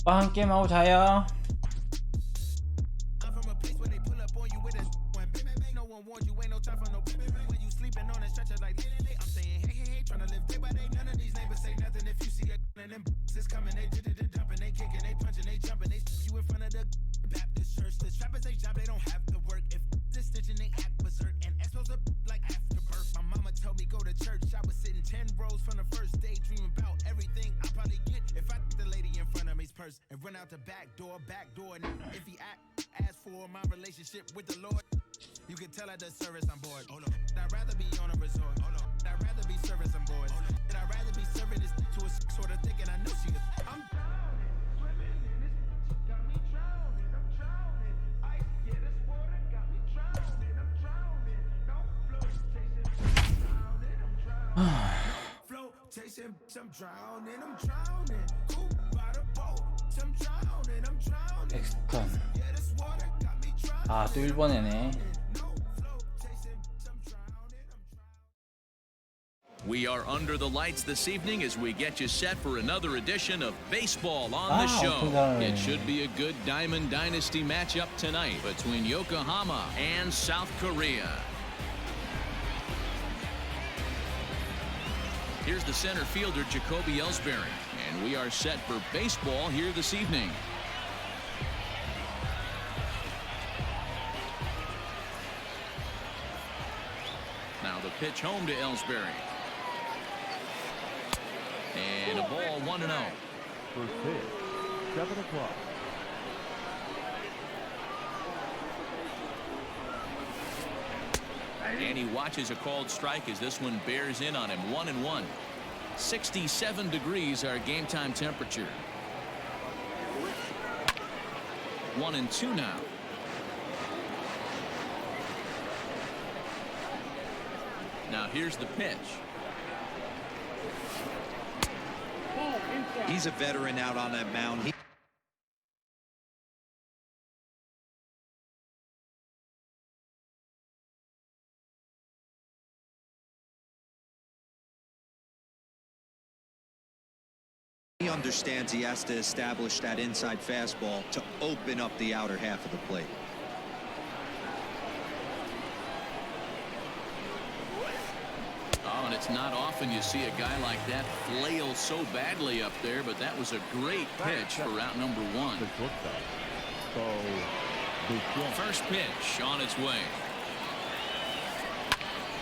한 게임 하고 자요. And run out the back door. And if he ask for my relationship with the Lord, you can tell at the service I'm bored. Hold on, I'd rather be on a resort. Hold on, I'd rather be service I'm bored. I'd rather be serving this to a sort of thinking I know she is. I'm drowning, swimming in this, got me drowning. I'm drowning. Ice, yeah, this water got me drowning. I'm drowning. No flotation, drowning. I'm drowning. Flotation, I'm drowning. I'm drowning. Cool by the boat. I'm drowning. I'm drowning. 엑스턴. Yeah, this water got me drowning. 아, 또 1번에네. We are under the lights this evening as we get you set for another edition of Baseball on the Show. It should be a good Diamond Dynasty matchup tonight between Yokohama and South Korea. Here's the center fielder, Jacoby Ellsbury, and we are set for baseball here this evening. Now the pitch home to Ellsbury. And a ball 1-0. First pitch, 7 o'clock. And he watches a called strike as this one bears in on him. 1-1. 67 degrees our game time temperature. 1-2 now. Now here's the pitch. He's a veteran out on that mound. He understands he has to establish that inside fastball to open up the outer half of the plate. Oh, and it's not often you see a guy like that flail so badly up there, but that was a great pitch for out number 1. First pitch on its way.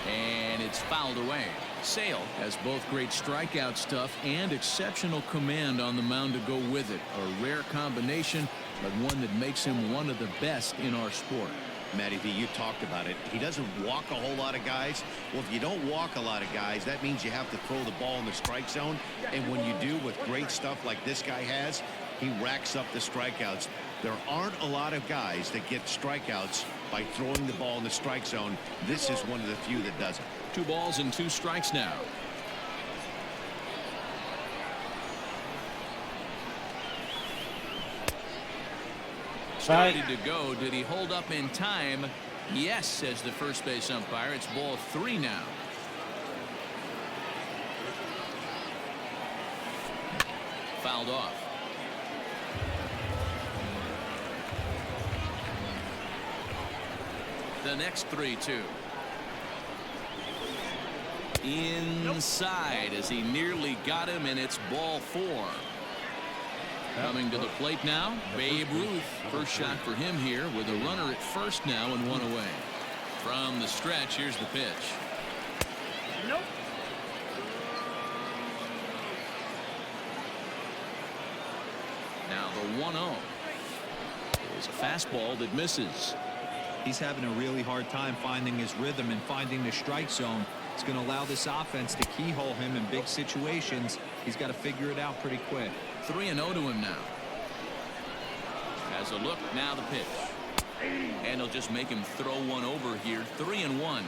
And it's fouled away. Sale has both great strikeout stuff and exceptional command on the mound to go with it. A rare combination, but one that makes him one of the best in our sport. Matty V, you talked about it. He doesn't walk a whole lot of guys. Well, if you don't walk a lot of guys, that means you have to throw the ball in the strike zone. And when you do with great stuff like this guy has, he racks up the strikeouts. There aren't a lot of guys that get strikeouts by throwing the ball in the strike zone. This is one of the few that does it. 2 balls and 2 strikes now. Ready to go. Did he hold up in time? Yes, says the first base umpire. It's ball 3 now. Fouled off. The next 3-2. Inside as he nearly got him, and it's ball 4. Coming to the plate now, Babe Ruth. First shot for him here with a runner at first now and 1 away. From the stretch, here's the pitch. Nope. Now the 1-0 is a fastball that misses. He's having a really hard time finding his rhythm and finding the strike zone. It's going to allow this offense to keyhole him in big situations. He's got to figure it out pretty quick. 3-0 to him now. Has a look, now the pitch. And he'll just make him throw one over here. 3-1.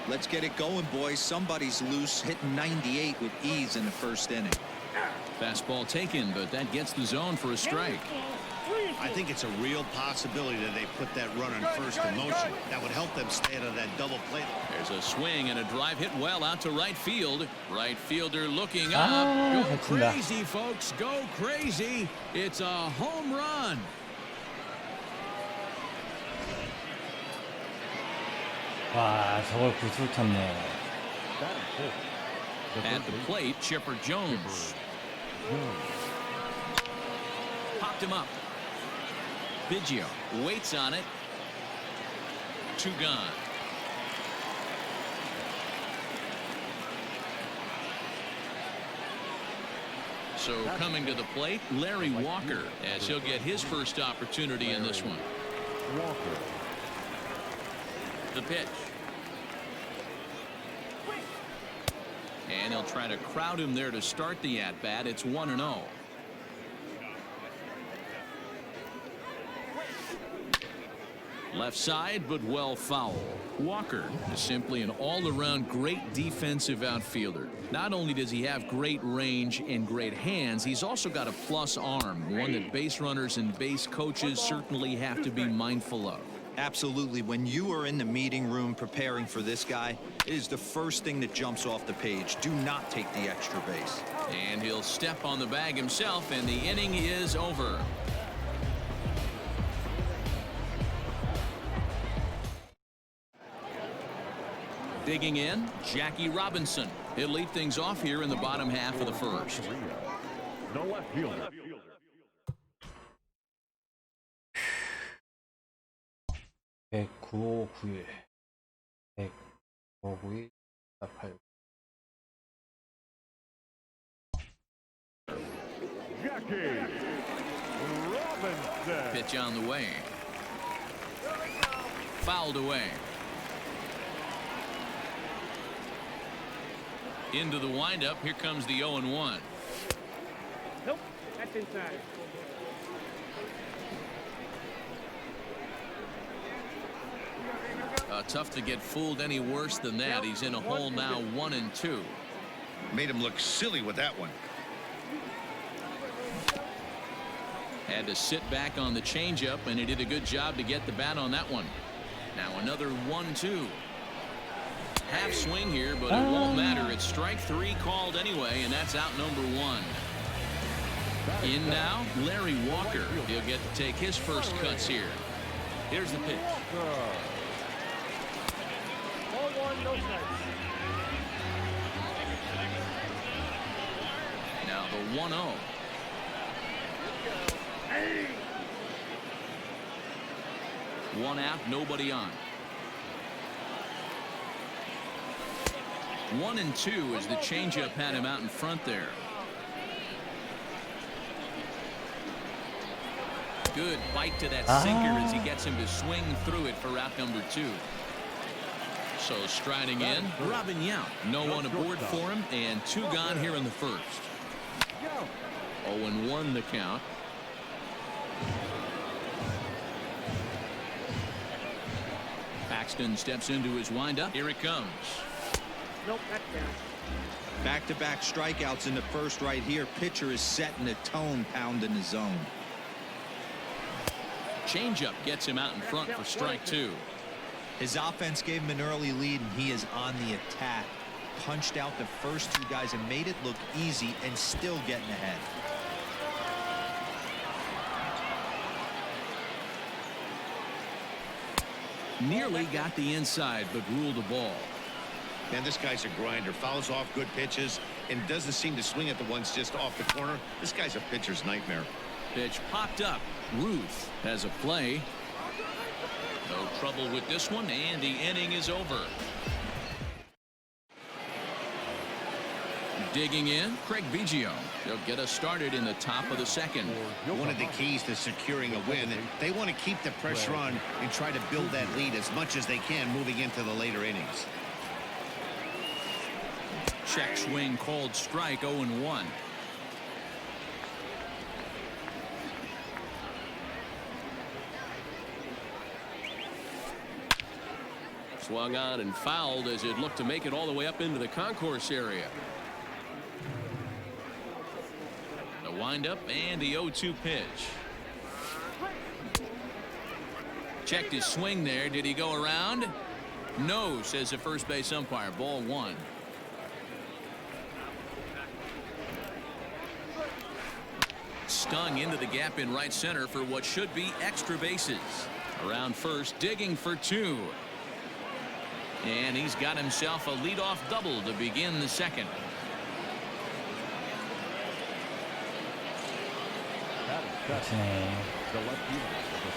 Let's get it going, boys. Somebody's loose, hitting 98 with ease in the first inning. Fastball taken, but that gets the zone for a strike. I think it's a real possibility that they put that run on first in motion. That would help them stay out of that double play. There's a swing and a drive hit well out to right field. Right fielder looking up. Go crazy, folks. Go crazy. It's a home run. 와, 저걸 구슬 쳤네. At the plate, Chipper Jones. Popped him up. Biggio waits on it. 2 gone. So coming to the plate, Larry Walker, as he'll get his first opportunity in this one. The pitch. And he'll try to crowd him there to start the at-bat. It's 1-0. Left side, but well foul. Walker is simply an all-around great defensive outfielder. Not only does he have great range and great hands, he's also got a plus arm, one that base runners and base coaches certainly have to be mindful of. Absolutely. When you are in the meeting room preparing for this guy, it is the first thing that jumps off the page. Do not take the extra base. And he'll step on the bag himself, and the inning is over. Digging in, Jackie Robinson. He'll lead things off here in the bottom half of the first. No left fielder. 109-91. 109-91. 8. Jackie Robinson. Pitch on the way. Fouled away. Into the windup. Here comes the 0-1. Nope, that's inside. Tough to get fooled any worse than that. He's in a hole now, 1-2. Made him look silly with that one. Had to sit back on the changeup, and he did a good job to get the bat on that one. Now another 1-2. Half swing here, but it won't matter. It's strike 3 called anyway, and that's out number 1. In now, Larry Walker. He'll get to take his first cuts here. Here's the pitch. Now the 1-0. One out, nobody on. 1-2 as the changeup had him out in front there. Good bite to that sinker as he gets him to swing through it for out number 2. So striding in, Robin Yount. No one aboard for him, and 2 gone here in the first. 0-1 the count. Paxton steps into his windup. Here it comes. Nope, that's down. Back-to-back strikeouts in the first right here. Pitcher is setting the tone, pounding the zone. Changeup gets him out in front for strike 2. His offense gave him an early lead, and he is on the attack. Punched out the first 2 guys and made it look easy, and still getting ahead. Nearly got the inside, but ruled a ball. Man, this guy's a grinder. Fouls off good pitches and doesn't seem to swing at the ones just off the corner. This guy's a pitcher's nightmare. Pitch popped up. Ruth has a play. No trouble with this one, and the inning is over. Digging in, Craig Biggio. They'll get us started in the top of the second. One of the keys to securing a win, they want to keep the pressure on and try to build that lead as much as they can moving into the later innings. Check swing called strike. 0-1. Swung on and fouled as it looked to make it all the way up into the concourse area. The windup and the 0-2 pitch. Checked his swing there. Did he go around? No, says the first base umpire. Ball 1. Stung into the gap in right center for what should be extra bases. Around first, digging for 2. And he's got himself a leadoff double to begin the second. The left fielder, the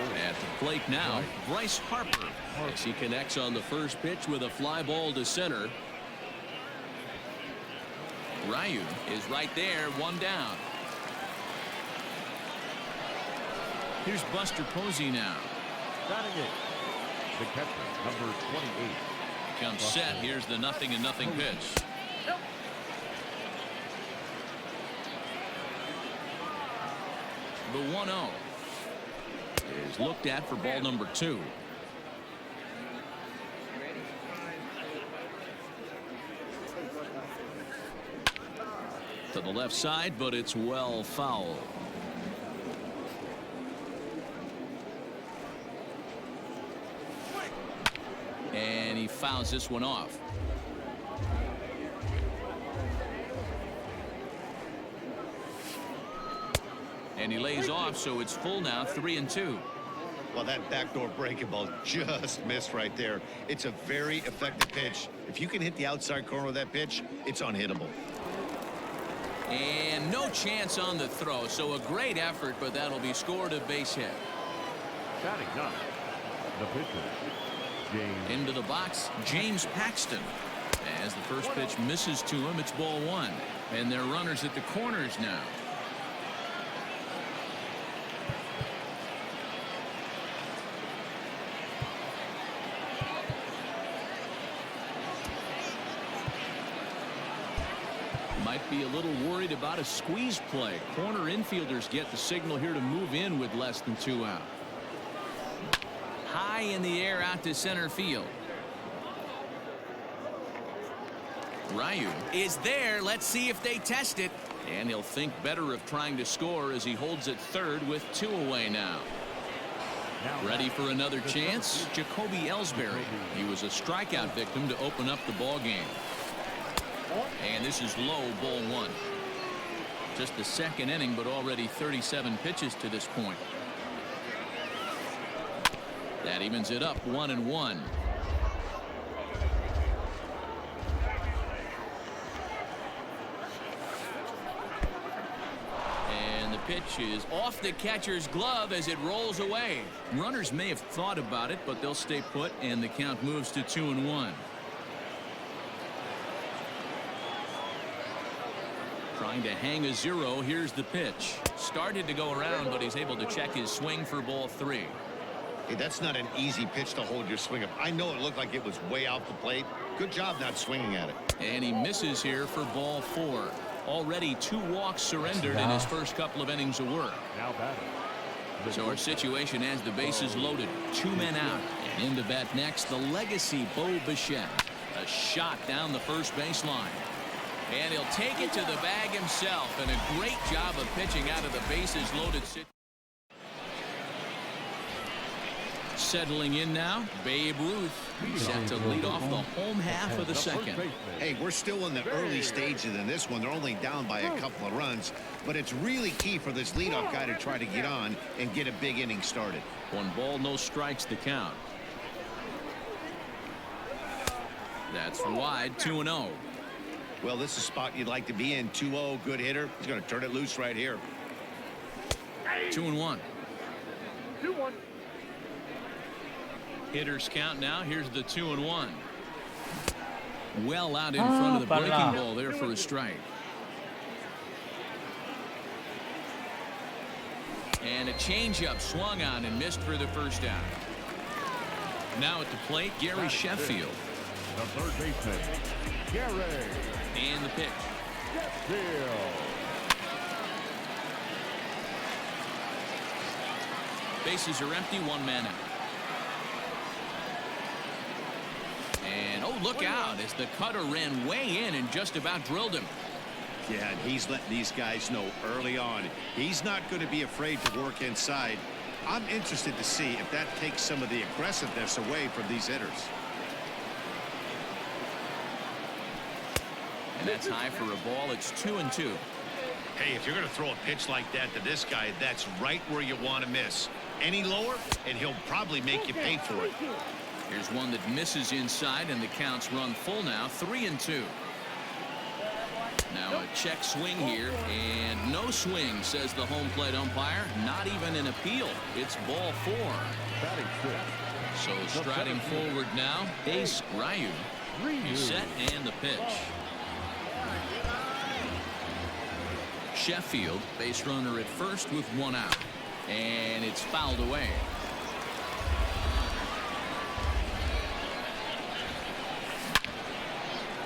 34. At the plate now, Bryce Harper, as he connects on the first pitch with a fly ball to center. Ryu is right there, 1 down. Here's Buster Posey now. Batting it, the catcher, number 28. Comes set. Here's the 0-0 pitch. The 1-0 is looked at for ball number 2. To the left side, but it's well foul. And he fouls this one off. And he lays off, so it's full now, 3-2. Well, that backdoor breaking ball just missed right there. It's a very effective pitch. If you can hit the outside corner of that pitch, it's unhittable. And no chance on the throw, so a great effort, but that'll be scored a base hit. Batting 9, the pitcher, James. Into the box, James Paxton. As the first pitch misses to him, it's ball 1. And they're runners at the corners now. Might be a little worried about a squeeze play. Corner infielders get the signal here to move in with less than 2 out. High in the air out to center field. Ryu is there. Let's see if they test it. And he'll think better of trying to score as he holds at third with 2 away now. Ready for another chance? Jacoby Ellsbury. He was a strikeout victim to open up the ball game. And this is low, ball 1. Just the second inning, but already 37 pitches to this point. That evens it up, 1-1. And the pitch is off the catcher's glove as it rolls away. Runners may have thought about it, but they'll stay put, and the count moves to 2-1. Trying to hang a 0. Here's the pitch. Started to go around, but he's able to check his swing for ball 3. Hey, that's not an easy pitch to hold your swing up. I know it looked like it was way out the plate. Good job not swinging at it. And he misses here for ball 4. Already 2 walks surrendered in his first couple of innings of work. Now batting. So our situation has the bases loaded. 2 men out. And in to bat next, the legacy Bo Bichette. A shot down the first baseline. And he'll take it to the bag himself. And a great job of pitching out of the bases loaded situation. Settling in now, Babe Ruth set to lead off the home half of the second. Hey, we're still in the early stages in this one. They're only down by a couple of runs, but it's really key for this leadoff guy to try to get on and get a big inning started. 1 ball, no strikes the count. That's wide, 2-0. Well, this is a spot you'd like to be in. 2-0, good hitter. He's going to turn it loose right here. 2-1. 2-1. Hitters count now. Here's the 2-1. Well out in front of the breaking ball there for a strike. And a changeup swung on and missed for the first out. Now at the plate, Gary Sheffield. The third baseman, Gary. And the pitch. Sheffield. Bases are empty, 1 man out. And oh, look out as the cutter ran way in and just about drilled him. Yeah, and he's letting these guys know early on he's not going to be afraid to work inside. I'm interested to see if that takes some of the aggressiveness away from these hitters. And that's high for a ball. It's 2-2. Hey, if you're going to throw a pitch like that to this guy, that's right where you want to miss. Any lower, and he'll probably make you pay for it. Here's one that misses inside, and the count's run full now. 3-2. Now a check swing here, and no swing, says the home plate umpire. Not even an appeal. It's ball 4. Batting fifth. So striding forward now, Ace Ryu. He's set, and the pitch. Sheffield, base runner at first with 1 out. And it's fouled away.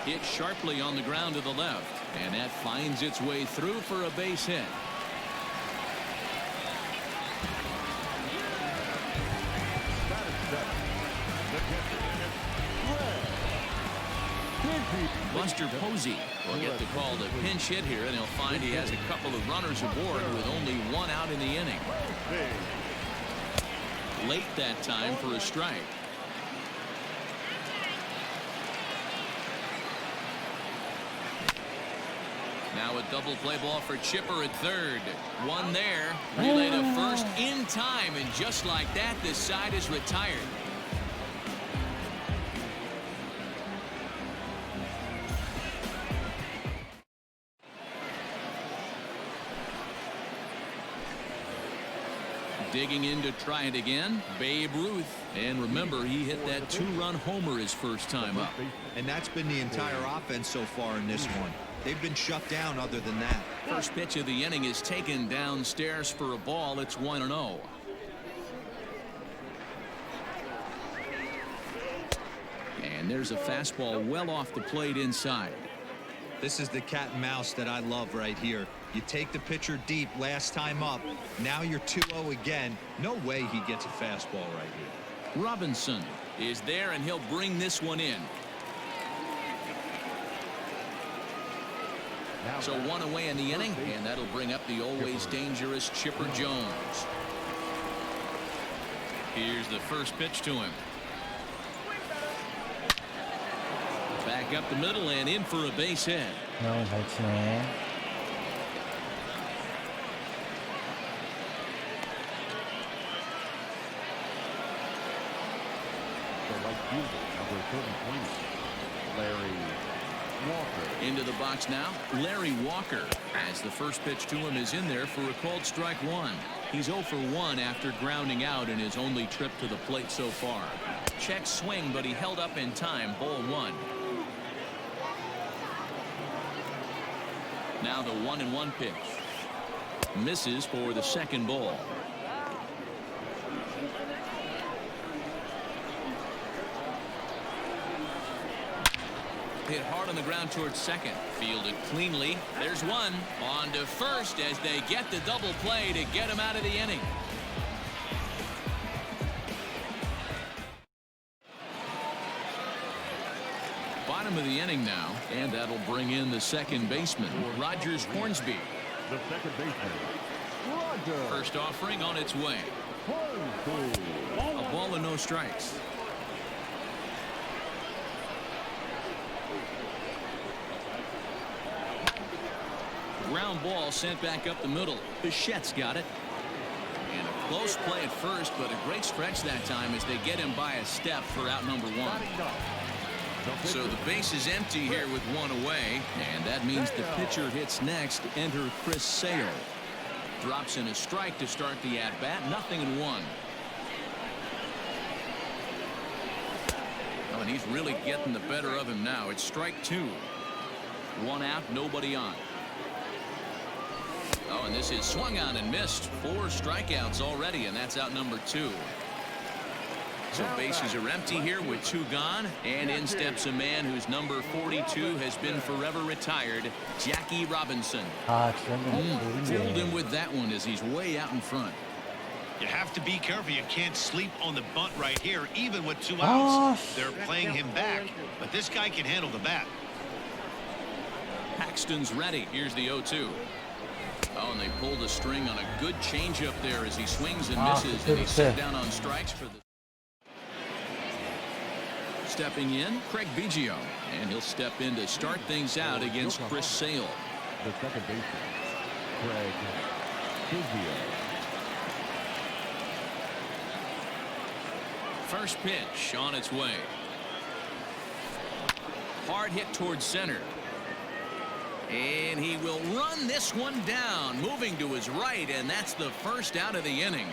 Hit sharply on the ground to the left. And that finds its way through for a base hit. Buster Posey will get the call to pinch hit here, and he'll find he has a couple of runners aboard with only 1 out in the inning. Late that time for a strike. Now a double play ball for Chipper at third. 1 there. Relay to first in time, and just like that, this side is retired. Digging in to try it again, Babe Ruth. And remember, he hit that 2-run homer his first time up. And that's been the entire offense so far in this one. They've been shut down other than that. First pitch of the inning is taken downstairs for a ball. It's 1-0. And there's a fastball well off the plate inside. This is the cat and mouse that I love right here. You take the pitcher deep last time up. Now you're 2-0 again. No way he gets a fastball right here. Robinson is there, and he'll bring this one in. So 1 away in the inning, and that'll bring up the always dangerous Chipper Jones. Here's the first pitch to him. Back up the middle and in for a base hit. 형 잘 치네. The right fielder, number 33, Larry Walker. Into the box now, Larry Walker, as the first pitch to him is in there for a called strike 1. He's 0 for 1 after grounding out in his only trip to the plate so far. Check swing, but he held up in time. Ball 1. Now the 1-1 pitch. Misses for the second ball. Hit hard on the ground towards second. Fielded cleanly. There's one. On to first as they get the double play to get him out of the inning. Bottom of the inning now, and that'll bring in the second baseman, Rogers Hornsby. The second baseman, Roger. First offering on its way. A ball and no strikes. Ground ball sent back up the middle. Bichette's got it. And a close play at first, but a great stretch that time as they get him by a step for out number 1. So the base is empty here with 1 away, and that means the pitcher hits next. Enter Chris Sale. Drops in a strike to start the at-bat. 0-1. Oh, and he's really getting the better of him now. It's strike 2. 1 out, nobody on. Oh, and this is swung on and missed. 4 strikeouts already, and that's out number 2. So bases are empty here with 2 gone, and in steps a man whose number 42 has been forever retired, Jackie Robinson. Fooled him with that one as he's way out in front. You have to be careful. You can't sleep on the bunt right here, even with 2 outs. They're playing him back, but this guy can handle the bat. Paxton's ready. Here's the 0-2. Oh, and they pulled the string on a good changeup there as he swings and misses, and he's set down on strikes for the. Stepping in, Craig Biggio, and he'll step in to start things out against Chris Sale. The second baseman, Craig Biggio. First pitch on its way. Hard hit towards center. And he will run this one down, moving to his right, and that's the first out of the inning.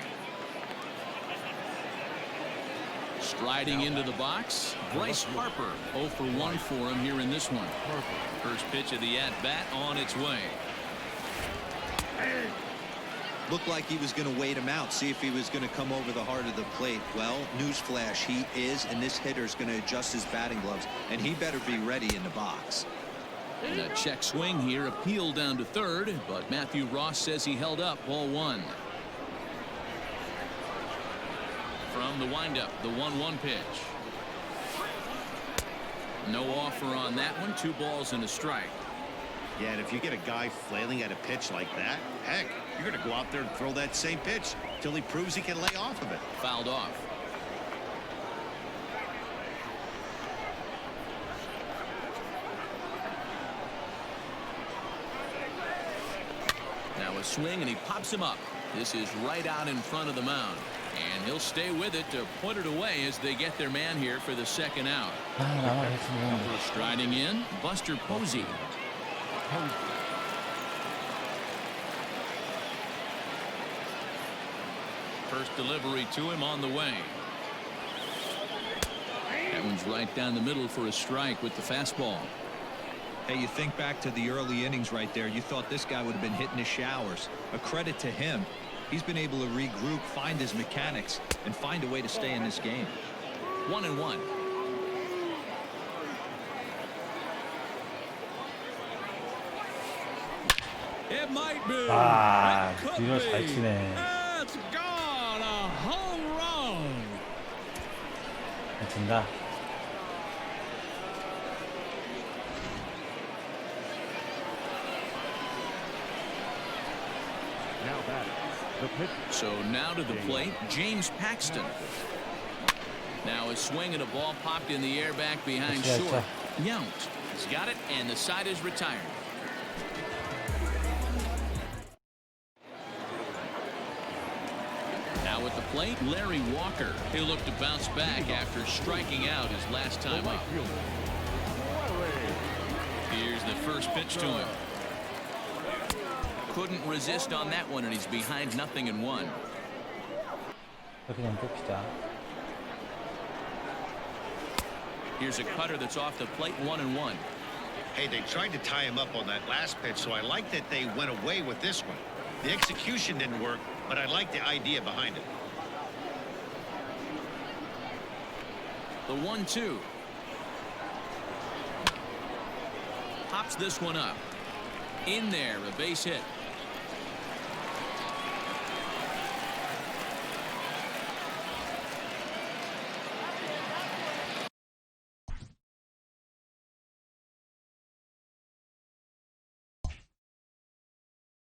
Striding into the box, Bryce Harper. 0 for 1 for him here in this one. First pitch of the at-bat on its way. Looked like he was going to wait him out, see if he was going to come over the heart of the plate. Well, newsflash, he is, and this hitter is going to adjust his batting gloves, and he better be ready in the box. And a check swing here, appeal down to third, but Matthew Ross says he held up ball one. From the windup, the 1-1 pitch. No offer on that one. 2 balls and a strike. Yeah, and if you get a guy flailing at a pitch like that, heck, you're going to go out there and throw that same pitch till he proves he can lay off of it. Fouled off. Now a swing, and he pops him up. This is right out in front of the mound. And he'll stay with it to put it away as they get their man here for the second out. Striding in, Buster Posey. First delivery to him on the way. That one's right down the middle for a strike with the fastball. Hey, you think back to the early innings right there. You thought this guy would have been hitting his showers. A credit to him. He's been able to regroup, find his mechanics, and find a way to stay in this game. 1-1. It might be. 아, It could 뒤로 잘 be. 치네. It's gone. A home run. 잘 친다. Now batting, the pitcher. So now to the plate, James Paxton. Now a swing and a ball popped in the air back behind short. Yount has got it, and the side is retired. Now at the plate, Larry Walker. He'll look to bounce back after striking out his last time up. Here's the first pitch to him. Couldn't resist on that one, and he's behind 0-1. 그냥 봅시다. Here's a cutter that's off the plate, 1-1. Hey, they tried to tie him up on that last pitch, so I like that they went away with this one. The execution didn't work, but I like the idea behind it. The 1-2. Pops this one up. In there, a base hit.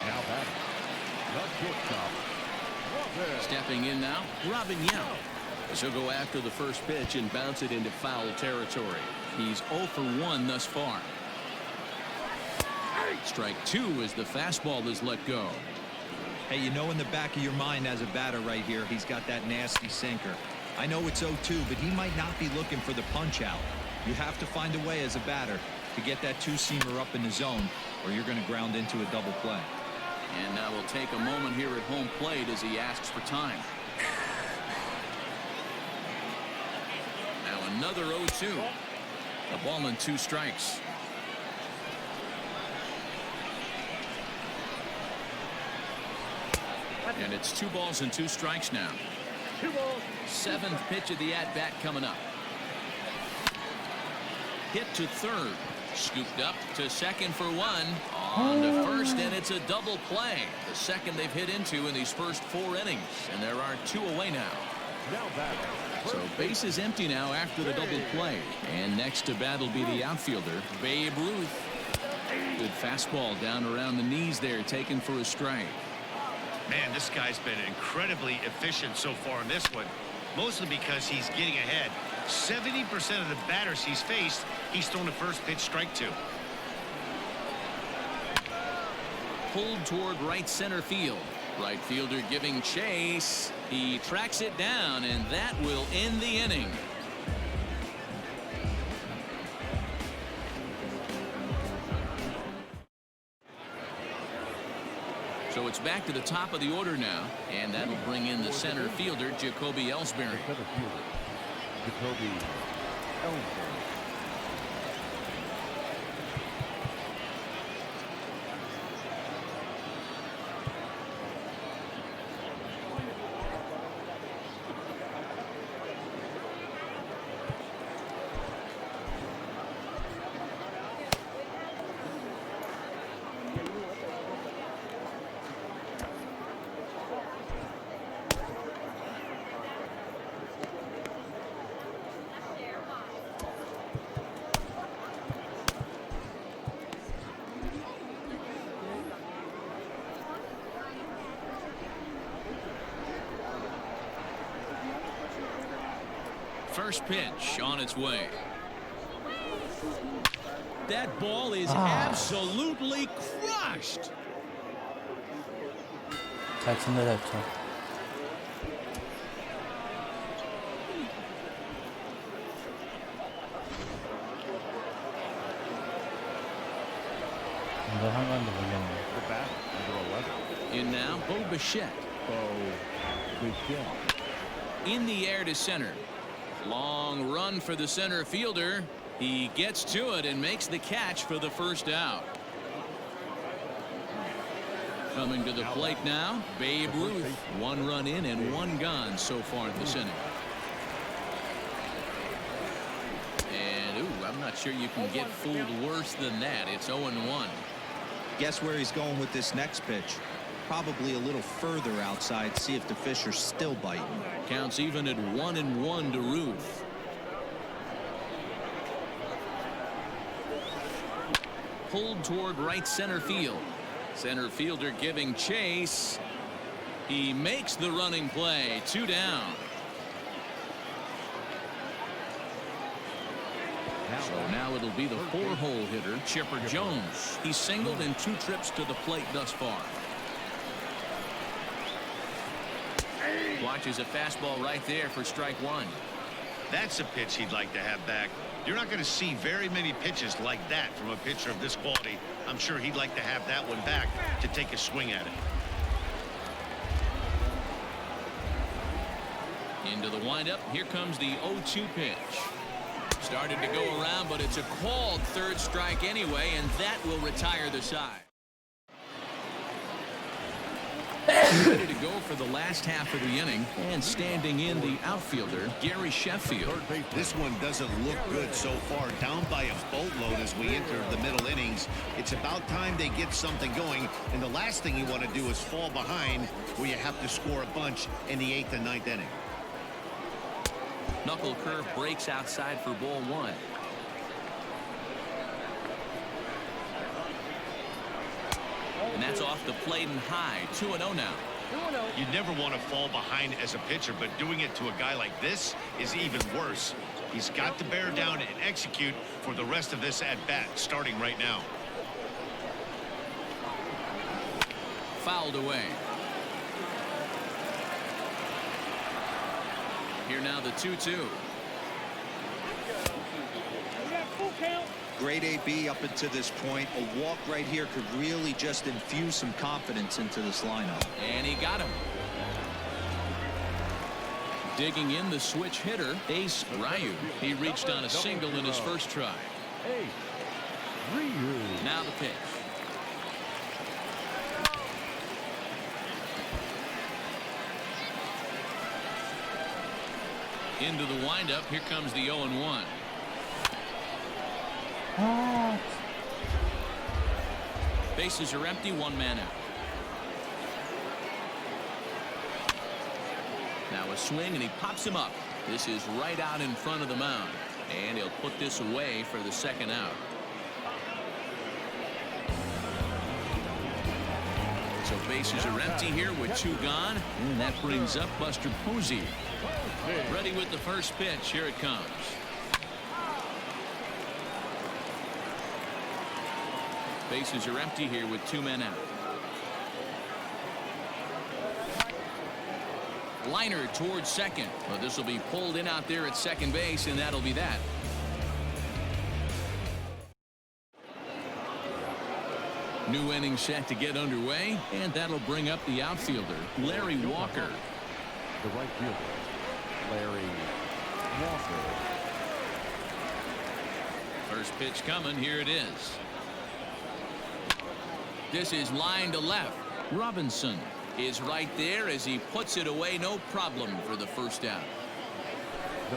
Now batting, the shortstop, Robin. Stepping in now, Robin Yount. She'll go after the first pitch and bounce it into foul territory. He's 0 for 1 thus far. Strike 2 as the fastball is let go. Hey, you know in the back of your mind as a batter right here, he's got that nasty sinker. I know it's 0-2, but he might not be looking for the punch out. You have to find a way as a batter to get that two-seamer up in the zone, or you're going to ground into a double play. And now we'll take a moment here at home plate as he asks for time. Now another 0-2. A ball and 2 strikes. And it's 2 balls and 2 strikes now. 2 balls. 7th pitch of the at-bat coming up. Hit to third. Scooped up to second for 1. On to first, and it's a double play. The second they've hit into in these first 4 innings. And there are 2 away now. Now batting, So base is empty now after the double play. And next to bat will be the outfielder, Babe Ruth. Good fastball down around the knees there, taken for a strike. Man, this guy's been incredibly efficient so far in this one, mostly because he's getting ahead. 70% of the batters he's faced, he's thrown a first pitch strike to. Pulled toward right center field. Right fielder giving chase. He tracks it down, and that will end the inning. So it's back to the top of the order now, and that'll bring in the center fielder, Jacoby Ellsbury. Jacoby Ellsbury. First pitch on its way. That ball is absolutely crushed. 잘 친다, 잘 쳐. 이거 한가운데 몰렸네. The bat, number 11. In now, Bo Bichette. In the air to center. Long run for the center fielder. He gets to it and makes the catch for the first out. Coming to the plate now, Babe Ruth. 1 run in and 1 gone so far this inning. And ooh, I'm not sure you can get fooled worse than that. It's 0-1. Guess where he's going with this next pitch? Probably a little further outside, see if the fish are still biting. Counts even at 1-1 to Ruth. Pulled toward right center field. Center fielder giving chase. He makes the running play. 2 down. So now it'll be the 4-hole hitter, Chipper Jones. He's singled in 2 trips to the plate thus far. Watches a fastball right there for strike 1. That's a pitch he'd like to have back. You're not going to see very many pitches like that from a pitcher of this quality. I'm sure he'd like to have that one back to take a swing at it. Into the windup. Here comes the 0-2 pitch. Started to go around, but it's a called third strike anyway, and that will retire the side. Ready to go for the last half of the inning, and standing in the outfielder, Gary Sheffield. This one doesn't look good so far. Down by a boatload as we enter the middle innings. It's about time they get something going, and the last thing you want to do is fall behind where you have to score a bunch in the 8th and 9th inning. Knuckle curve breaks outside for ball 1. And that's off the plate and high. 2-0 now. You never want to fall behind as a pitcher, but doing it to a guy like this is even worse. He's got to bear down and execute for the rest of this at bat, starting right now. Fouled away. Here now the 2-2. Great AB up until this point. A walk right here could really just infuse some confidence into this lineup. And he got him. Digging in the switch hitter, Ace Ryu. He reached on a single in his first try. Now the pitch. Into the windup. Here comes the 0-1. Bases are empty. 1 man out. Now a swing, and he pops him up. This is right out in front of the mound, and he'll put this away for the 2nd out. So bases are empty here with 2 gone. And that brings up Buster Posey. Ready with the first pitch. Here it comes. Bases are empty here with 2 men out. Liner towards second. Well, this will be pulled in out there at second base, and that'll be that. New inning set to get underway, and that'll bring up the outfielder, Larry Walker. The right fielder, Larry Walker. First pitch coming. Here it is. This is line to left. Robinson is right there as he puts it away. No problem for the first out.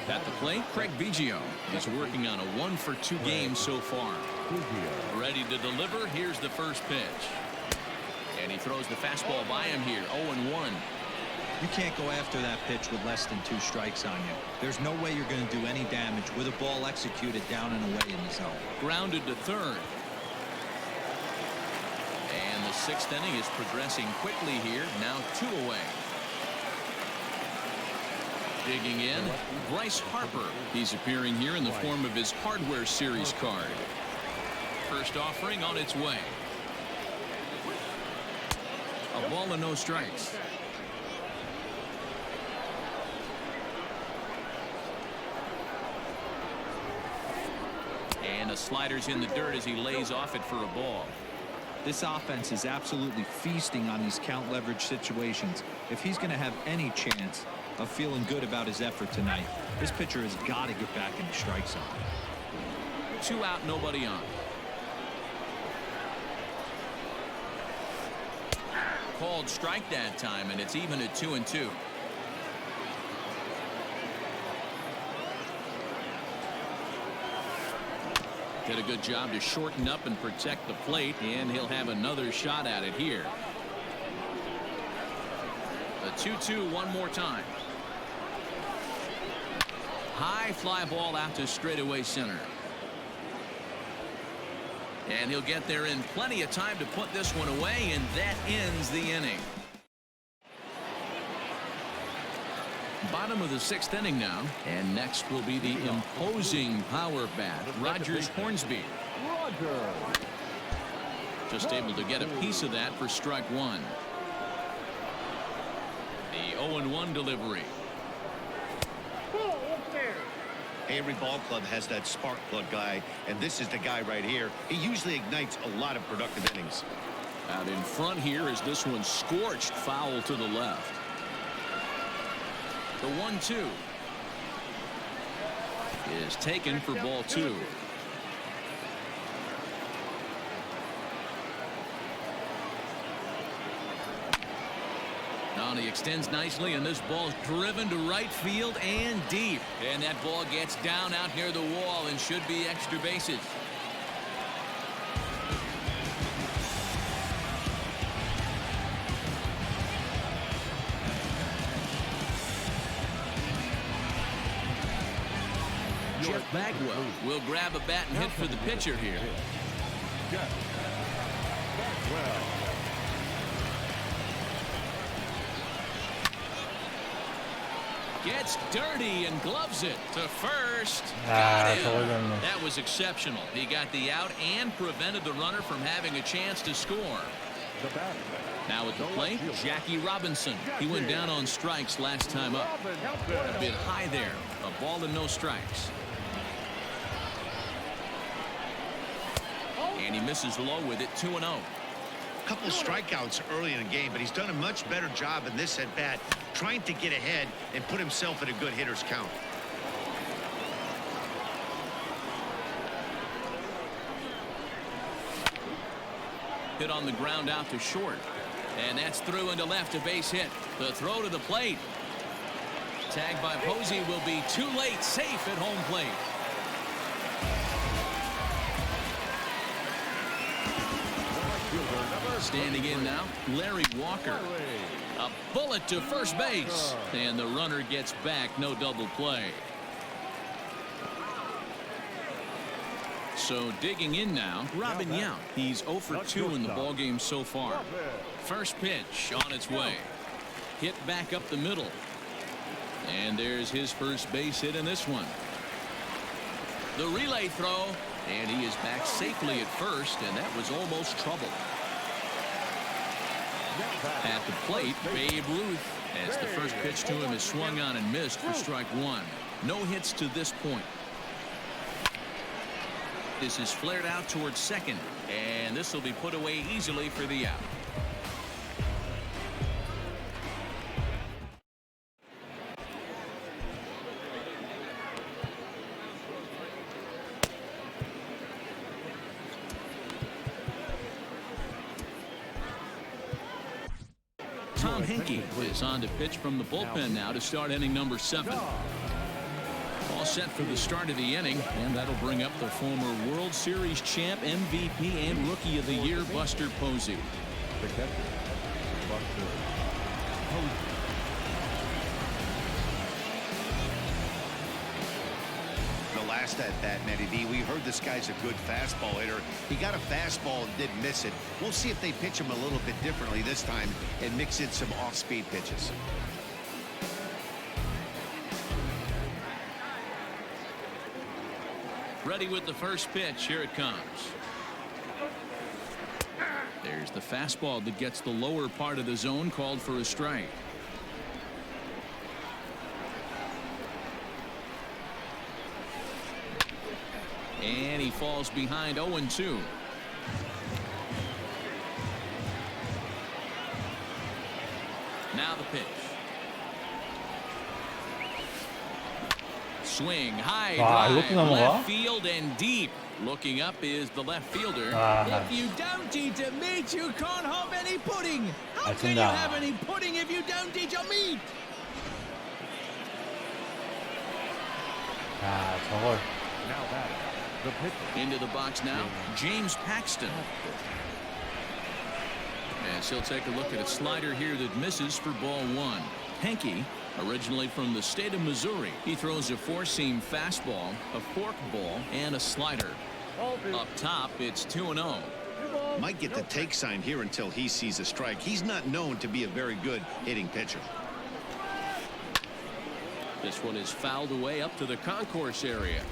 At the plate, Craig Biggio is working on a 1-for-2 game so far. Ready to deliver. Here's the first pitch. And he throws the fastball by him here. 0-1. You can't go after that pitch with less than 2 strikes on you. There's no way you're going to do any damage with a ball executed down and away in the zone. Grounded to third. And the 6th inning is progressing quickly here. Now 2 away. Digging in, Bryce Harper. He's appearing here in the form of his Hardware Series card. First offering on its way. A ball and no strikes. And a slider's in the dirt as he lays off it for a ball. This offense is absolutely feasting on these count leverage situations. If he's going to have any chance of feeling good about his effort tonight, this pitcher has got to get back in the strike zone. 2 out, nobody on. Called strike that time, and it's even at 2-2. Did a good job to shorten up and protect the plate, and he'll have another shot at it here. The 2-2 one more time. High fly ball out to straightaway center. And he'll get there in plenty of time to put this one away, and that ends the inning. Bottom of the 6th inning now, and next will be the imposing power bat, Rogers Hornsby. Just able to get a piece of that for strike 1. The 0-1 delivery. Every ball club has that spark plug guy, and this is the guy right here. He usually ignites a lot of productive innings. Out in front here is this one scorched foul to the left. The 1-2 is taken for ball 2. Now he extends nicely, and this ball's driven to right field and deep. And that ball gets down out near the wall and should be extra bases. Jeff Bagwell will grab a bat and hit for the pitcher here. Gets dirty and gloves it to first. Got him. That was exceptional. He got the out and prevented the runner from having a chance to score. Now at the plate, Jackie Robinson. He went down on strikes last time up. A bit high there. A ball and no strikes. And he misses low with it. 2-0. Couple of strikeouts early in the game, but he's done a much better job in this at bat, trying to get ahead and put himself in a good hitter's count. Hit on the ground out to short, and that's through into left, a base hit. The throw to the plate, tagged by Posey, will be too late. Safe at home plate. Standing in now, Larry Walker. A bullet to first base, and the runner gets back. No double play. So digging in now, Robin Yount. He's 0 for 2 in the ballgame so far. First pitch on its way. Hit back up the middle. And there's his first base hit in this one. The relay throw, and he is back safely at first, and that was almost trouble. At the plate, Babe Ruth, as the first pitch to him is swung on and missed for strike one. No hits to this point. This is flared out towards second, and this will be put away easily for the out. Tom Henke is on to pitch from the bullpen now to start inning number 7. All set for the start of the inning, and that'll bring up the former World Series champ, MVP, and Rookie of the Year, Buster Posey. The catcher, Buster Posey. The last at that, Matty D, we heard this guy's a good fastball hitter. He got a fastball and didn't miss it. We'll see if they pitch him a little bit differently this time and mix in some off-speed pitches. Ready with the first pitch. Here it comes. There's the fastball that gets the lower part of the zone, called for a strike. And he falls behind 0-2. Now the pitch. Swing high drive, left field and deep. Looking up is the left fielder. If you don't eat a meat, you can't have any pudding. How can you have any pudding if you don't eat your meat? 저걸. Now that the pitcher. Into the box now, James Paxton. As he'll take a look at a slider here that misses for ball 1. Henke, originally from the state of Missouri, he throws a four-seam fastball, a forkball, and a slider. Up top, it's 2-0. Might get the take sign here until he sees a strike. He's not known to be a very good hitting pitcher. This one is fouled away up to the concourse area.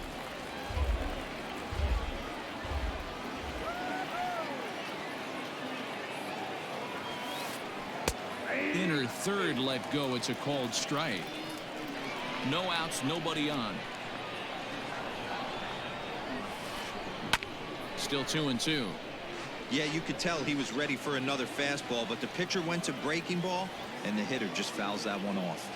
Inner third let go. It's a called strike. No outs, nobody on. Still 2-2. Yeah, you could tell he was ready for another fastball, but the pitcher went to breaking ball, and the hitter just fouls that one off.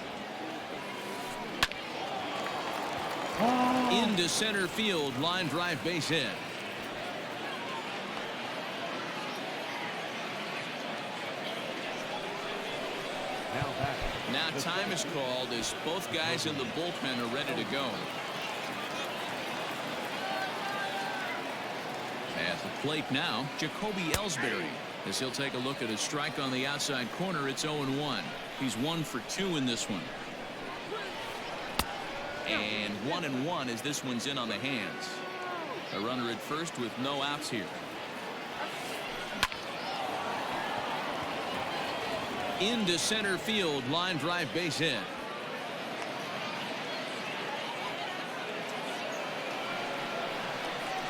Into center field, line drive, base hit. Now time is called as both guys in the bullpen are ready to go. At the plate now, Jacoby Ellsbury, as he'll take a look at a strike on the outside corner. It's 0-1. He's 1 for 2 in this one. And 1-1 as this one's in on the hands. A runner at first with no outs here. Into center field, line drive, base hit.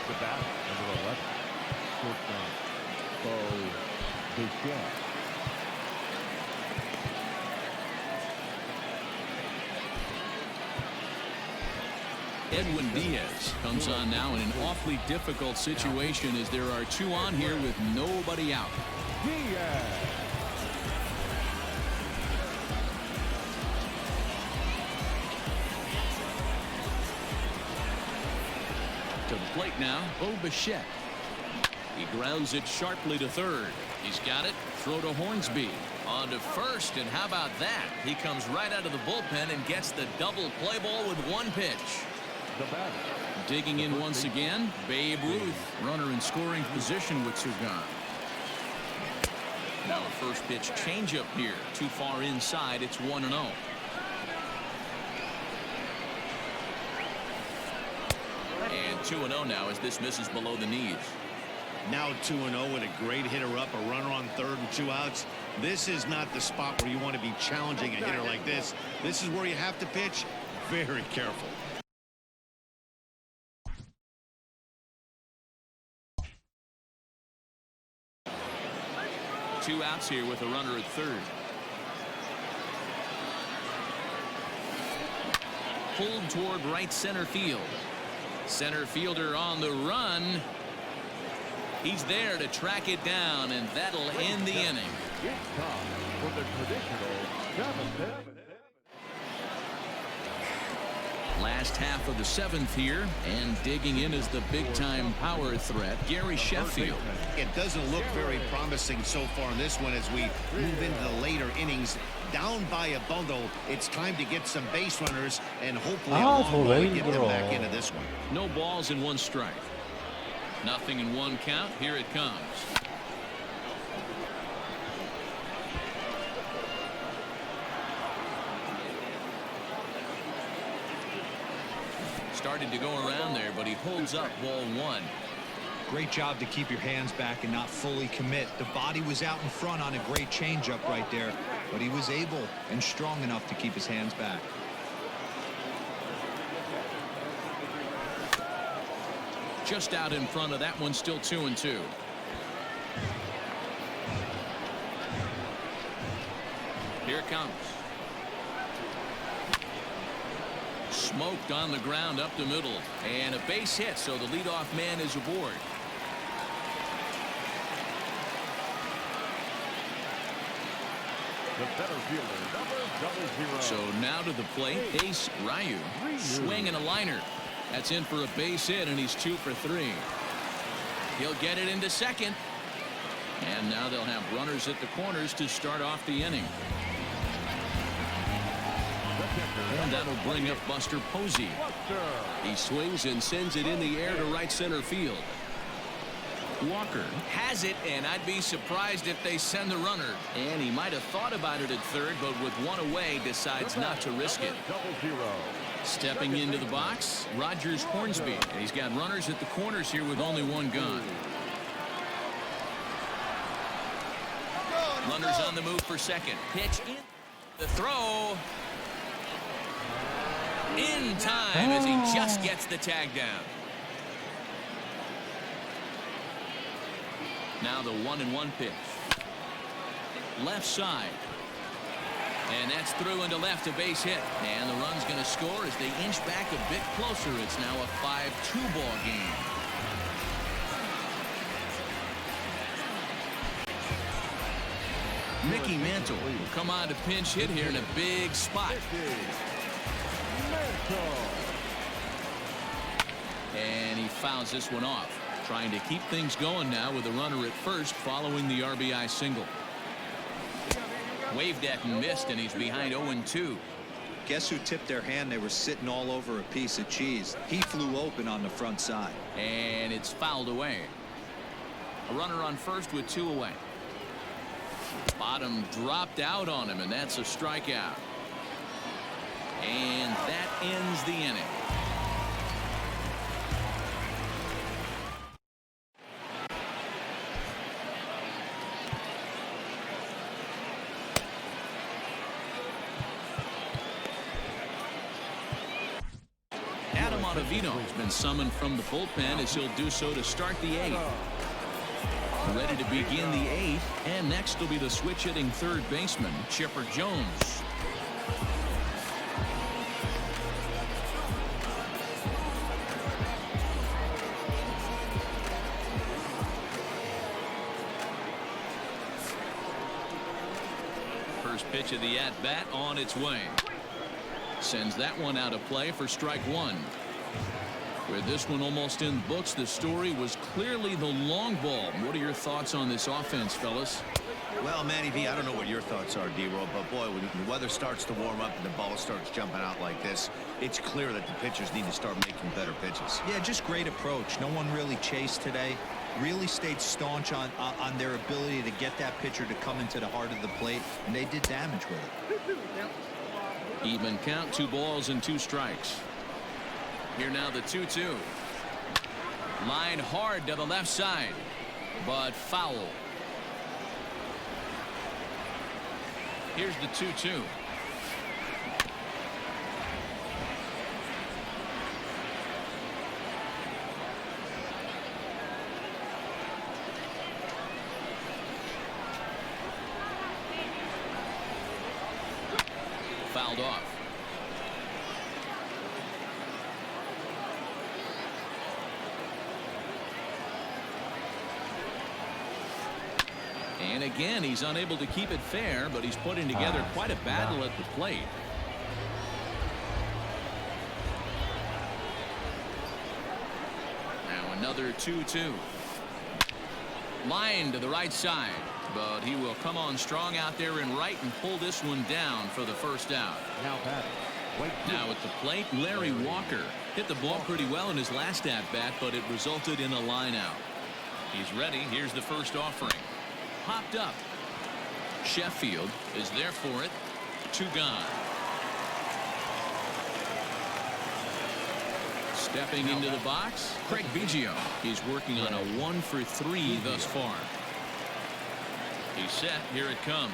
The bat, number 11. Shortstop, Bo Bichette. Edwin Diaz comes on now in an awfully difficult situation as there are 2 on here with nobody out. Diaz. To the plate now, Bo Bichette. He grounds it sharply to third. He's got it. Throw to Hornsby. On to first, and how about that? He comes right out of the bullpen and gets the double play ball with 1 pitch. The batter. Digging in once again, Babe Ruth. Runner in scoring position with 2 gone. Now the first pitch changeup here. Too far inside. It's 1-0. And 2-0 now as this misses below the knees. Now 2-0 with a great hitter up, a runner on third and 2 outs. This is not the spot where you want to be challenging a hitter like this. This is where you have to pitch very careful. Two outs here with a runner at third. Pulled toward right center field. Center fielder on the run. He's there to track it down, and that'll end the inning. It's time for the traditional 7th. Last half of the 7th here, and digging in is the big-time power threat, Gary Sheffield. It doesn't look very promising so far in this one as we move into the later innings. Down by a bundle, it's time to get some base runners and hopefully a long ball to get them back into this one. No balls and 1 strike. Nothing in 1 count. Here it comes. Started to go around there, but he holds up ball 1. Great job to keep your hands back and not fully commit. The body was out in front on a great changeup right there, but he was able and strong enough to keep his hands back. Just out in front of that one, still 2-2. Here it comes. Smoked on the ground up the middle, and a base hit, so the leadoff man is aboard. The center fielder, number 00. So now to the plate, Ace Ryu. Swing and a liner. That's in for a base hit, and he's 2 for 3. He'll get it into second. And now they'll have runners at the corners to start off the inning. And that'll bring up Buster Posey. He swings and sends it in the air to right center field. Walker has it, and I'd be surprised if they send the runner. And he might have thought about it at third, but with 1 away, decides not to risk it. Stepping into the box, Rogers Hornsby. And he's got runners at the corners here with only 1 gone. Runners on the move for second. Pitch in. The throw. In time as he just gets the tag down. Now the 1-1 pitch. Left side. And that's through into left, a base hit. And the run's going to score as they inch back a bit closer. It's now a 5-2 ball game. Mickey Mantle will come on to pinch hit here in a big spot. And he fouls this one off. Trying to keep things going now with a runner at first following the RBI single. Waved at and missed, and he's behind 0-2. Guess who tipped their hand? They were sitting all over a piece of cheese. He flew open on the front side. And it's fouled away. A runner on first with 2 away. Bottom dropped out on him, and that's a strikeout. And that ends the inning. Adam Ottavino has been summoned from the bullpen as he'll do so to start the 8th. Ready to begin the 8th, and next will be the switch hitting third baseman, Chipper Jones. First pitch of the at-bat on its way. Sends that one out of play for strike 1. With this one almost in books, the story was clearly the long ball. What are your thoughts on this offense, fellas? Well, Manny V, I don't know what your thoughts are, D-Roll, but boy, when the weather starts to warm up and the ball starts jumping out like this, it's clear that the pitchers need to start making better pitches. Yeah, just great approach. No one really chased today. Really stayed staunch on their ability to get that pitcher to come into the heart of the plate, and they did damage with it. Even count, 2 balls and 2 strikes. Here now the 2-2. Line hard to the left side, but foul. Here's the 2-2. Fouled off. And again, he's unable to keep it fair, but he's putting together quite a battle at the plate. Now another 2-2. Line to the right side, but he will come on strong out there and right and pull this one down for the first out. Now at the plate, Larry Walker hit the ball pretty well in his last at-bat, but it resulted in a line out. He's ready. Here's the first offering. Popped up. Sheffield is there for it. 2 gone. Stepping into the box, Craig Biggio. He's working on a 1-for-3 thus far. He's set. Here it comes.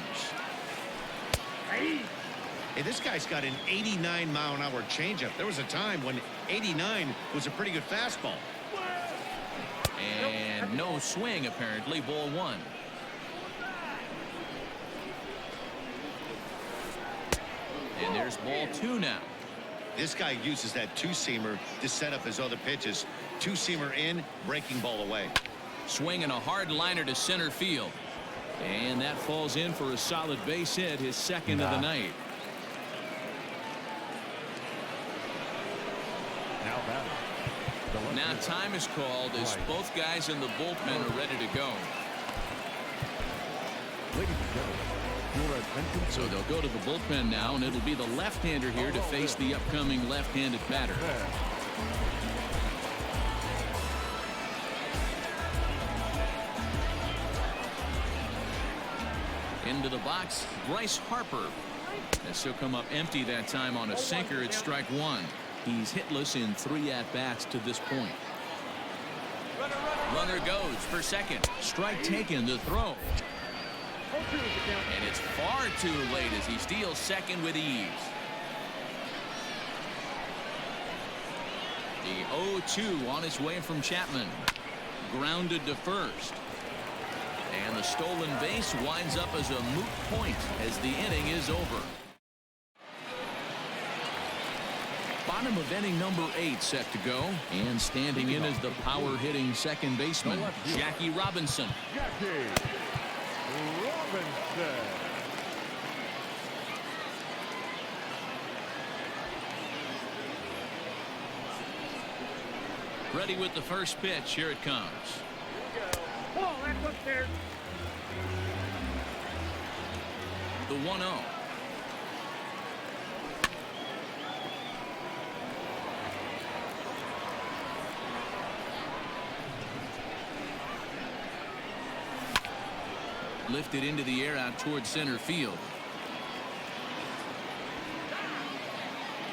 Hey, this guy's got an 89-mile-an-hour changeup. There was a time when 89 was a pretty good fastball. And no swing, apparently. Ball 1. And there's ball 2 now. This guy uses that two-seamer to set up his other pitches. Two-seamer in, breaking ball away. Swinging a hard liner to center field. And that falls in for a solid base hit, his second of the night. Now time is called as both guys in the bullpen are ready to go. So they'll go to the bullpen now, and it'll be the left-hander here to face the upcoming left-handed batter. Into the box, Bryce Harper. As he'll come up empty that time on a sinker at strike 1. He's hitless in 3 at-bats to this point. Runner goes for second. Strike taken to throw. And it's far too late as he steals second with ease. The 0-2 on its way from Chapman. Grounded to first. And the stolen base winds up as a moot point as the inning is over. Bottom of inning number 8 set to go. And standing in is the power-hitting second baseman, Jackie Robinson. Ready with the first pitch. Here it comes. Oh, that's upstairs. The 1-0. Lifted into the air out towards center field.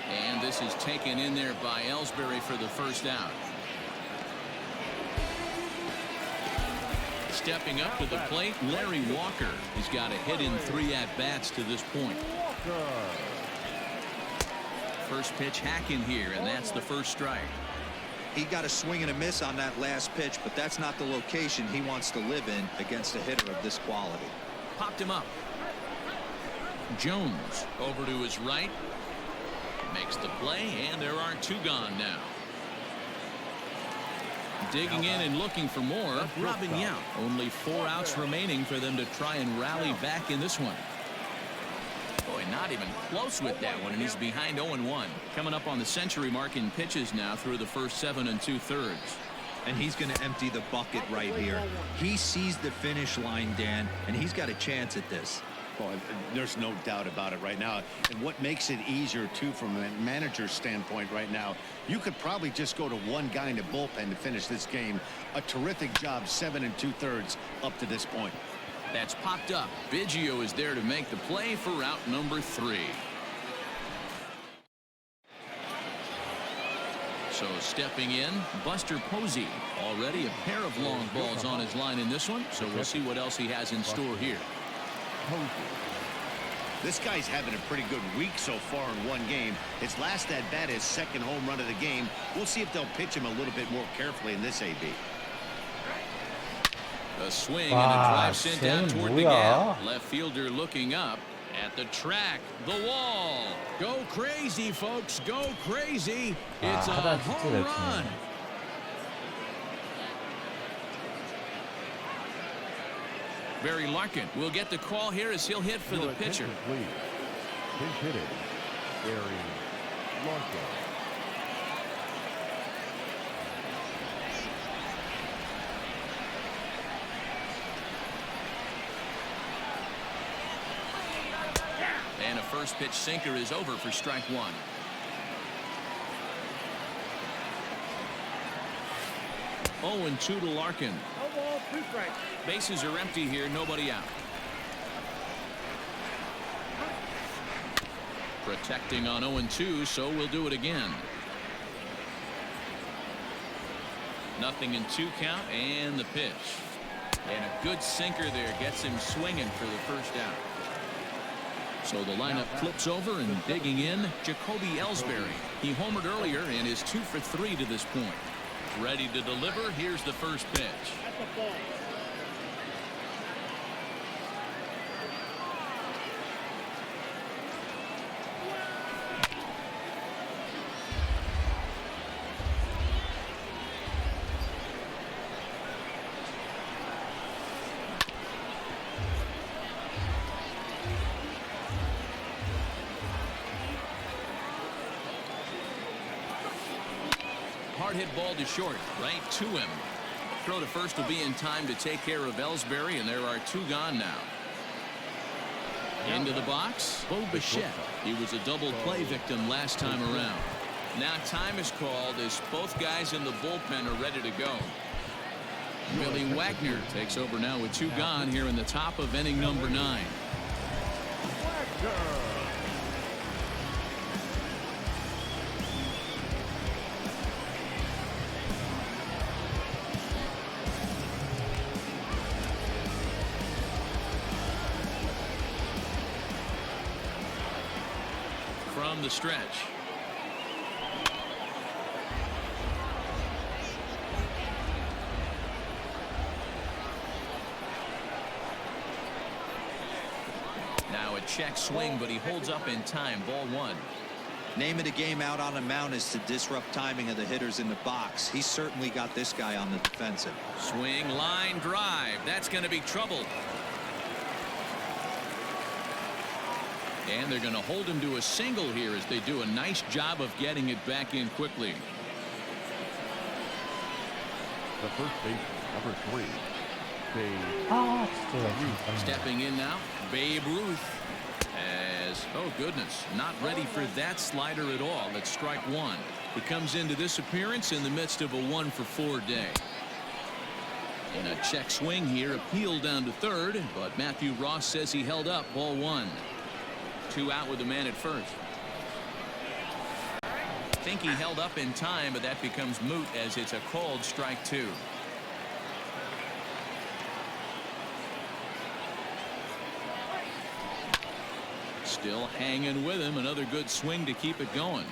And this is taken in there by Ellsbury for the first out. Stepping up to the plate, Larry Walker. He's got a hit in 3 at-bats to this point. First pitch hacking here, and that's the first strike. He got a swing and a miss on that last pitch, but that's not the location he wants to live in against a hitter of this quality. Popped him up. Jones over to his right. Makes the play, and there are 2 gone now. Digging in and looking for more, Robin Yount. Only 4 outs remaining for them to try and rally back in this one. Boy, not even close with that one, and he's behind 0-1. Coming up on the century mark in pitches now through the first 7 2/3. And he's going to empty the bucket right here. He sees the finish line, Dan, and he's got a chance at this. Well, there's no doubt about it right now. And what makes it easier, too, from a manager's standpoint right now, you could probably just go to one guy in the bullpen to finish this game. A terrific job, 7 2/3 up to this point. That's popped up. Biggio is there to make the play for out number 3. So stepping in, Buster Posey. Already a pair of long balls on his line in this one, so we'll see what else he has in store here. This guy's having a pretty good week so far in one game. His last at bat, his second home run of the game. We'll see if they'll pitch him a little bit more carefully in this AB. A swing and a drive sent down toward the gap. Left fielder looking up at the track, the wall. Go crazy, folks. Go crazy. It's a home run. Barry Larkin will get the call here as he'll hit for the pitcher. His hitting, Barry Larkin. And a first pitch sinker is over for strike one. Oh, and 2 to Larkin. No ball, 2 strikes. Bases are empty here, nobody out. Protecting on 0-2, so we'll do it again. Nothing in 2 count, and the pitch. And a good sinker there gets him swinging for the first out. So the lineup flips over and digging in, Jacoby Ellsbury. He homered earlier and is 2 for 3 to this point. Ready to deliver. Here's the first pitch. That's a ball. Hard hit ball to short, right to him. Throw to first will be in time to take care of Ellsbury, and there are 2 gone now. Into the box, Bo Bichette. He was a double play victim last time around. Now time is called as both guys in the bullpen are ready to go. Billy Wagner takes over now with 2 gone here in the top of inning number 9. From the stretch. Now a check swing, but he holds up in time. Ball 1. Name of the game out on the mound is to disrupt timing of the hitters in the box. He's certainly got this guy on the defensive. Swing, line drive. That's going to be trouble. And they're going to hold him to a single here as they do a nice job of getting it back in quickly. The first baseman, number 3, Stepping in now, Babe Ruth. As, oh goodness, not ready for that slider at all. Let's strike 1. He comes into this appearance in the midst of a 1-for-4 day. And a check swing here, appeal down to third, but Matthew Ross says he held up. Ball 1. 2 out with the man at first. Think he held up in time, but that becomes moot as it's a called strike 2. Still hanging with him. Another good swing to keep it going.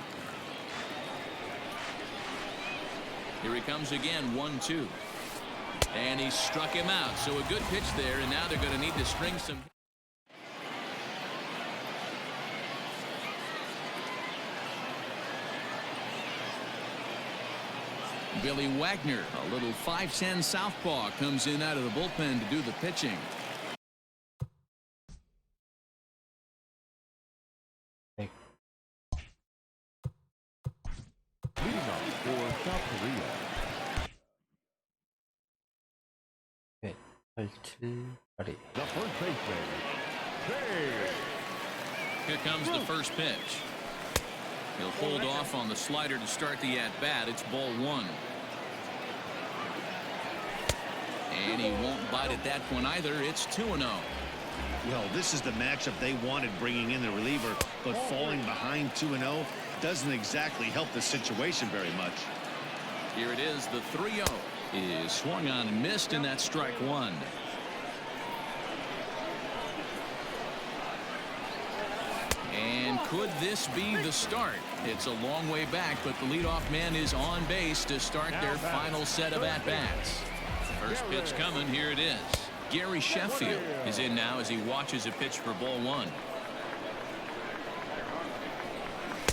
Here he comes again. 1-2. And he struck him out. So a good pitch there, and now they're going to need to string some. Billy Wagner, a little 5'10" southpaw, comes in out of the bullpen to do the pitching. leading off for South Korea. The first baseman, Here comes the first pitch. He'll hold off on the slider to start the at-bat. It's ball 1. And he won't bite at that one either. It's 2-0. Well, this is the matchup they wanted, bringing in the reliever, but falling behind 2-0. doesn't exactly help the situation very much. Here it is, the 3-0 is swung on and missed, and that's strike one. And could this be the start? It's a long way back, but the leadoff man is on base to start their final set of at-bats. First pitch coming, here it is. Gary Sheffield is in now as he watches a pitch for ball one.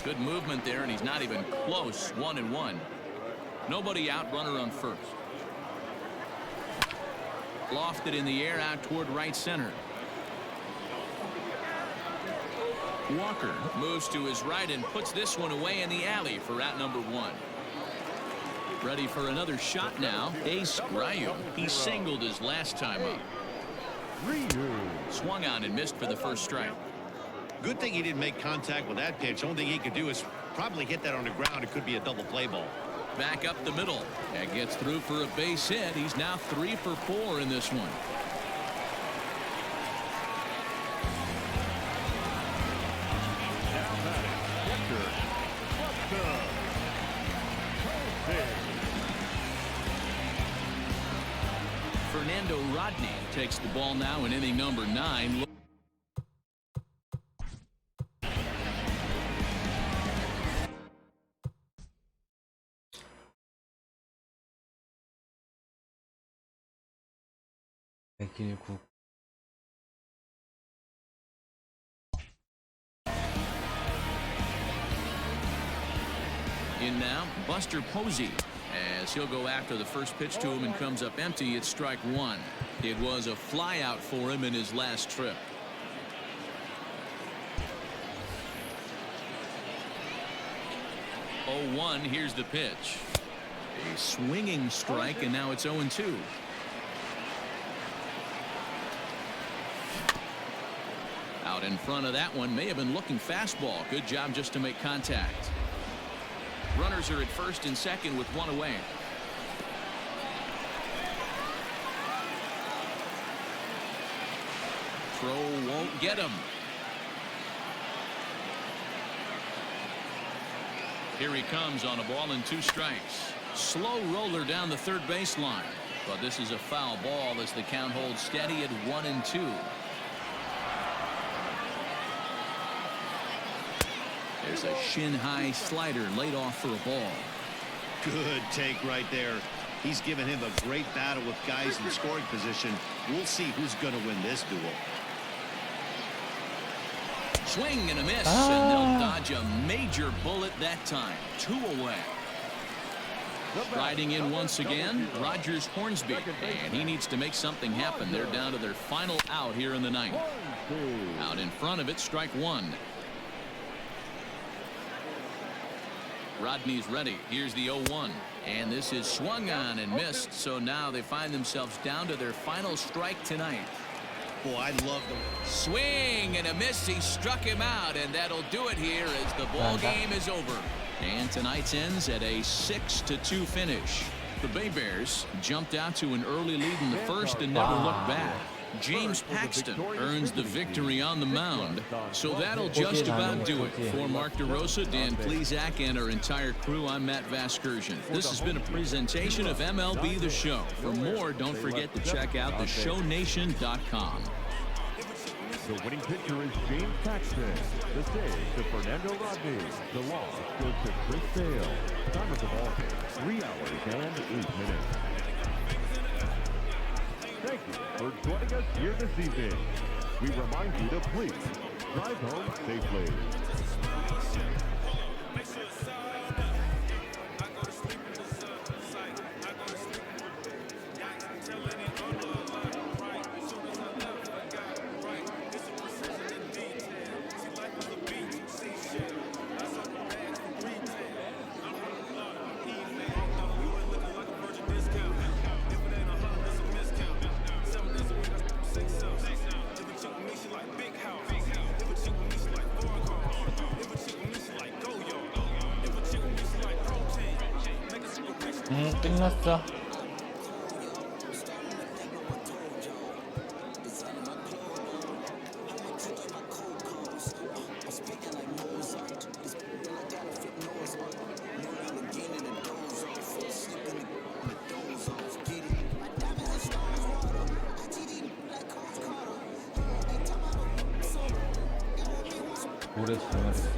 Good movement there, and he's not even close. 1-1. Nobody out, runner on first. Lofted in the air out toward right center. Walker moves to his right and puts this one away in the alley for out number one. Ready for another shot now. Ace Ryu. He singled his last time up. Swung on and missed for the first strike. Good thing he didn't make contact with that pitch. Only thing he could do is probably hit that on the ground. It could be a double play ball. Back up the middle. That gets through for a base hit. He's now 3 for 4 in this one. Fernando Rodney takes the ball now in inning number 9. In now, Buster Posey, as he'll go after the first pitch to him and comes up empty. It's strike one. It was a fly out for him in his last trip. Oh, 1. Here's the pitch. A swinging strike, and now it's 0-2. Out in front of that one, may have been looking fastball. Good job just to make contact. Runners are at first and second with one away. Throw won't get him. Here he comes on a ball and 2 strikes. Slow roller down the third baseline. But this is a foul ball as the count holds steady at 1-2. There's a shin-high slider laid off for a ball. Good take right there. He's given him a great battle with guys in scoring position. We'll see who's going to win this duel. Swing and a miss, and they'll dodge a major bullet that time. 2 away. Riding in once again, Rogers Hornsby, and he needs to make something happen. They're down to their final out here in the 9th. Out in front of it, strike 1. Rodney's ready. Here's the 0-1. And this is swung on and missed. So now they find themselves down to their final strike tonight. Boy, I love the swing and a miss. He struck him out, and that'll do it here as the ball game is over. And tonight's ends at a 6-2 finish. The Bay Bears jumped out to an early lead in the first and never looked back. James Paxton earns the victory on the mound. So that'll just about do it. For Mark DeRosa, Dan Plesac, and our entire crew, I'm Matt Vasgersian. This has been a presentation of MLB The Show. For more, don't forget to check out theshownation.com. The winning pitcher is James Paxton. The save to Fernando Rodney. The loss goes to Chris Sale. Time of the ball game, 3 hours and 8 minutes. Thank you for joining us here this evening. We remind you to please drive home safely. 끝났어. 모르겠어. 모르겠어.